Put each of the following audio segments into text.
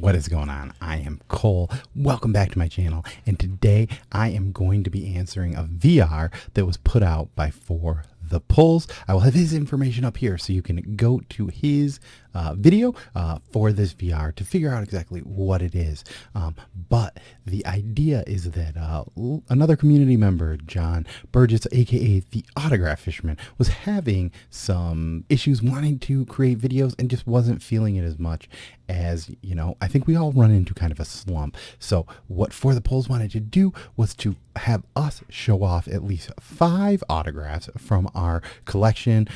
What is going on? I am Cole. Welcome back to my channel, and today I am going to be answering a VR that was put out by For the Pulls. I will have his information up here so you can go to his video for this VR to figure out exactly what it is. But the idea is that another community member, John Burgess, aka the Autograph Fisherman, was having some issues wanting to create videos and just wasn't feeling it as much as, you know, I think we all run into kind of a slump. So what For the Pulls wanted to do was to have us show off at least 5 autographs from our collection.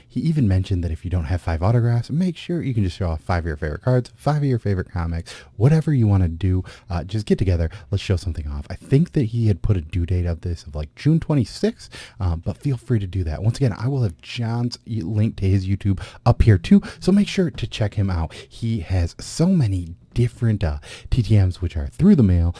He even mentioned that if you don't have 5 autographs, make sure you can just show off 5 of your favorite cards, 5 of your favorite comics, whatever you want to do. Just get together, let's show something off. I think that he had put a due date of this of like June 26th, but feel free to do that. Once again, I will have John's link to his YouTube up here too, so make sure to check him out. He has so many different TTMs which are through the mail,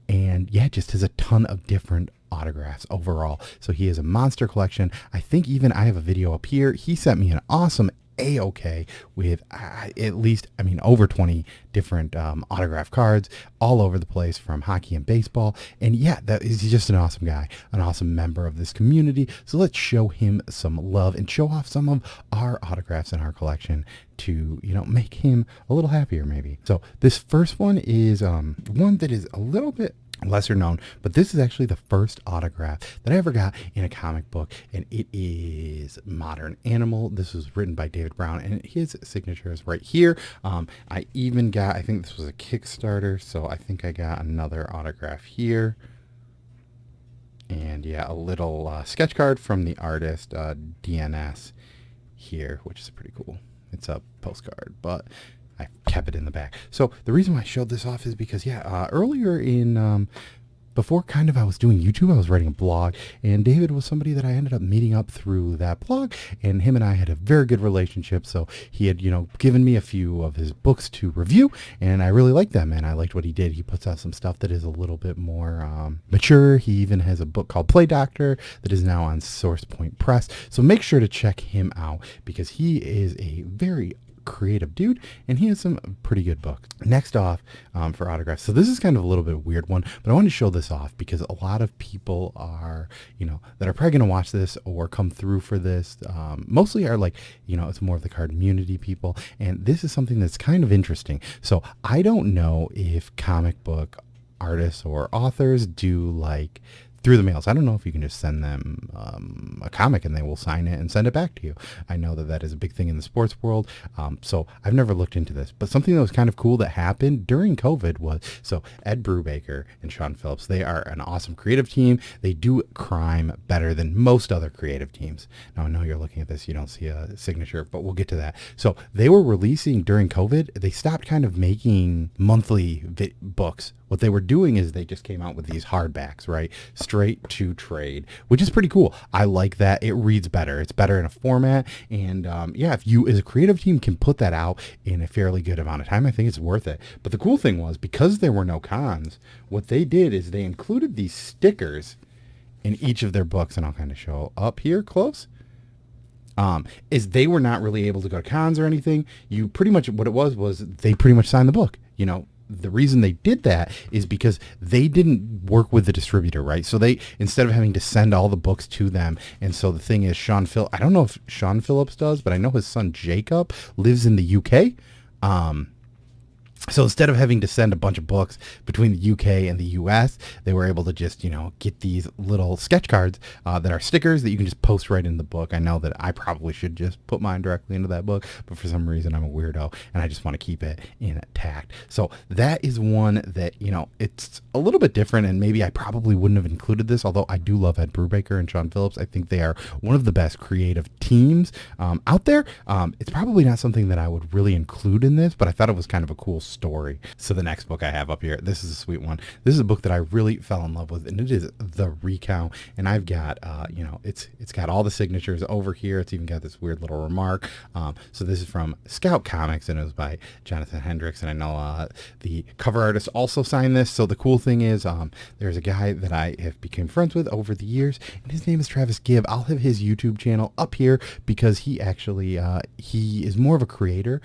and yeah, just has a ton of different autographs overall. So he has a monster collection. I think even I have a video up here. He sent me an awesome A-OK with at least, I mean, over 20 different autograph cards all over the place from hockey and baseball. And yeah, he's just an awesome guy, an awesome member of this community. So let's show him some love and show off some of our autographs in our collection to, you know, make him a little happier maybe. So this first one is one that is a little bit lesser known, but this is actually the first autograph that I ever got in a comic book, and it is Modern Animal. This was written by David Brown, and his signature is right here. I even got, I think this was a Kickstarter, so I think I got another autograph here. And yeah, a little sketch card from the artist DNS here, which is pretty cool. It's a postcard, but I kept it in the back. So the reason why I showed this off is because, yeah, earlier in, before kind of I was doing YouTube, I was writing a blog, and David was somebody that I ended up meeting up through that blog, and him and I had a very good relationship. So he had, you know, given me a few of his books to review, and I really liked them, and I liked what he did. He puts out some stuff that is a little bit more mature. He even has a book called Play Doctor that is now on Source Point Press. So make sure to check him out because he is a very creative dude, and he has some pretty good books. Next off, for autographs, so this is kind of a little bit weird one, but I wanted to show this off because a lot of people are, you know, that are probably going to watch this or come through for this, mostly are like, you know, it's more of the card community people, and this is something that's kind of interesting. So I don't know if comic book artists or authors do like through the mails. I don't know if you can just send them a comic and they will sign it and send it back to you. I know that that is a big thing in the sports world. So I've never looked into this, but something that was kind of cool that happened during COVID was, so Ed Brubaker and Sean Phillips, they are an awesome creative team. They do crime better than most other creative teams. Now I know you're looking at this, you don't see a signature, but we'll get to that. So they were releasing during COVID, they stopped kind of making monthly books. What they were doing is they just came out with these hardbacks, right? Straight to trade, which is pretty cool. I like that. It reads better. It's better in a format. And yeah, if you as a creative team can put that out in a fairly good amount of time, I think it's worth it. But the cool thing was, because there were no cons, what they did is they included these stickers in each of their books, and I'll kind of show up here close. Is they were not really able to go to cons or anything. You pretty much, what it was they pretty much signed the book, you know. The reason they did that is because they didn't work with the distributor, right? So they, instead of having to send all the books to them, and so the thing is, I don't know if Sean Phillips does, but I know his son Jacob lives in the UK. So instead of having to send a bunch of books between the UK and the US, they were able to just, you know, get these little sketch cards that are stickers that you can just post right in the book. I know that I probably should just put mine directly into that book, but for some reason I'm a weirdo and I just want to keep it intact. So that is one that, you know, it's a little bit different, and maybe I probably wouldn't have included this, although I do love Ed Brubaker and Sean Phillips. I think they are one of the best creative teams out there. It's probably not something that I would really include in this, but I thought it was kind of a cool story. So the next book I have up here, this is a sweet one. This is a book that I really fell in love with, and it is The Recount. And I've got, you know, it's got all the signatures over here. It's even got this weird little remark. So this is from Scout Comics, and it was by Jonathan Hendricks. And I know the cover artist also signed this. So the cool thing is, there's a guy that I have become friends with over the years, and his name is Travis Gibb. I'll have his YouTube channel up here because he actually, he is more of a creator.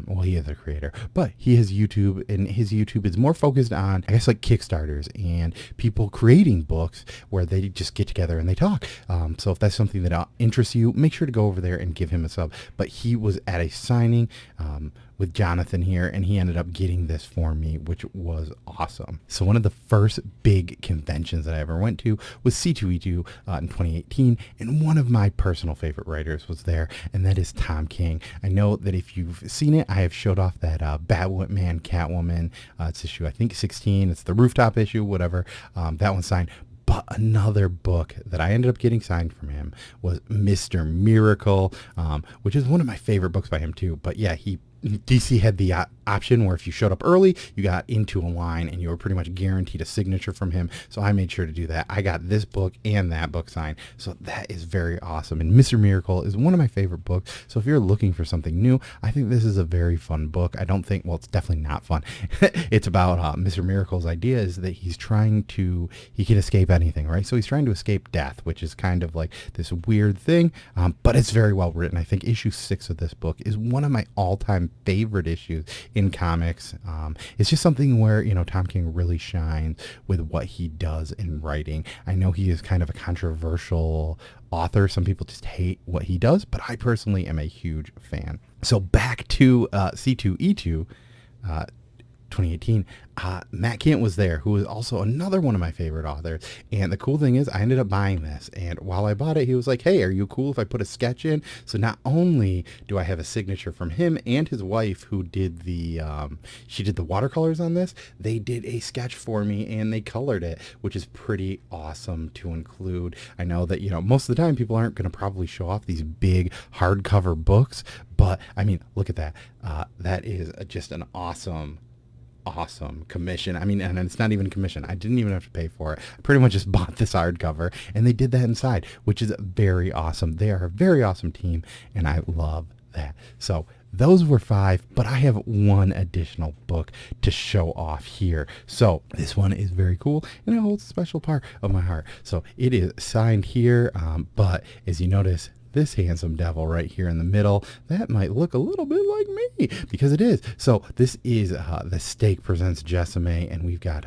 Well, he is a creator, but he has YouTube, and his YouTube is more focused on, I guess, like Kickstarters and people creating books where they just get together and they talk. So if that's something that interests you, make sure to go over there and give him a sub. But he was at a signing with Jonathan here, and he ended up getting this for me, which was awesome. So one of the first big conventions that I ever went to was C2E2 in 2018, and one of my personal favorite writers was there, and that is Tom King. I know that if you've seen it, I have showed off that Batwoman, Catwoman. It's issue, I think, 16. It's the rooftop issue, whatever. That one's signed. But another book that I ended up getting signed from him was Mr. Miracle, which is one of my favorite books by him too. But yeah, DC had the option where if you showed up early, you got into a line and you were pretty much guaranteed a signature from him. So I made sure to do that. I got this book and that book signed. So that is very awesome. And Mr. Miracle is one of my favorite books. So if you're looking for something new, I think this is a very fun book. I don't think, well, it's definitely not fun. It's about Mr. Miracle's idea is that he can escape anything, right? So he's trying to escape death, which is kind of like this weird thing, but it's very well written. I think issue 6 of this book is one of my all-time favorite issues in comics. It's just something where, Tom King really shines with what he does in writing. I know he is kind of a controversial author. Some people just hate what he does, but I personally am a huge fan. So back to C2E2, 2018, Matt Kent was there, who is also another one of my favorite authors. And the cool thing is I ended up buying this, and while I bought it, he was like, hey, are you cool if I put a sketch in? So not only do I have a signature from him and his wife, who did she did the watercolors on this, they did a sketch for me and they colored it, which is pretty awesome to include. I know that, most of the time people aren't going to probably show off these big hardcover books, but I mean, look at that. That is just an awesome commission. I mean, and it's not even a commission. I didn't even have to pay for it. I pretty much just bought this hardcover, and they did that inside, which is very awesome. They are a very awesome team, and I love that. So those were 5, but I have one additional book to show off here. So this one is very cool, and it holds a special part of my heart. So it is signed here, but as you notice, this handsome devil right here in the middle, that might look a little bit like me, because it is. So this is The Stake Presents Jessame, and we've got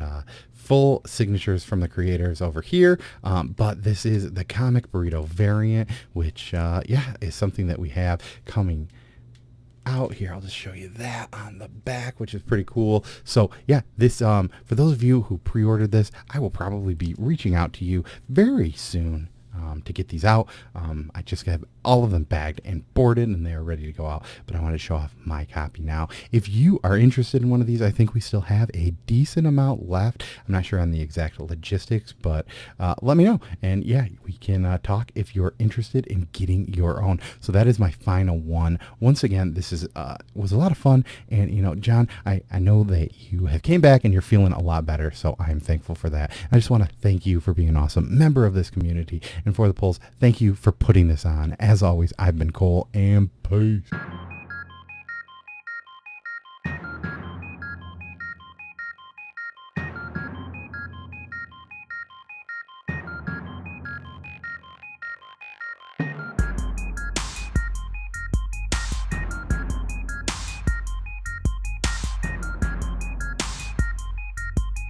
full signatures from the creators over here, but this is the Comic Burrito variant, which is something that we have coming out here. I'll just show you that on the back, which is pretty cool. So yeah, this for those of you who pre-ordered this, I will probably be reaching out to you very soon to get these out. I just have all of them bagged and boarded, and they are ready to go out, but I want to show off my copy now. If you are interested in one of these, I think we still have a decent amount left. I'm not sure on the exact logistics, but let me know, and yeah, we can talk if you're interested in getting your own. So that is my final one. Once again, this is was a lot of fun, and John, I know that you have came back and you're feeling a lot better, so I'm thankful for that. I just want to thank you for being an awesome member of this community. And for the polls, thank you for putting this on. As always, I've been Cole, and peace.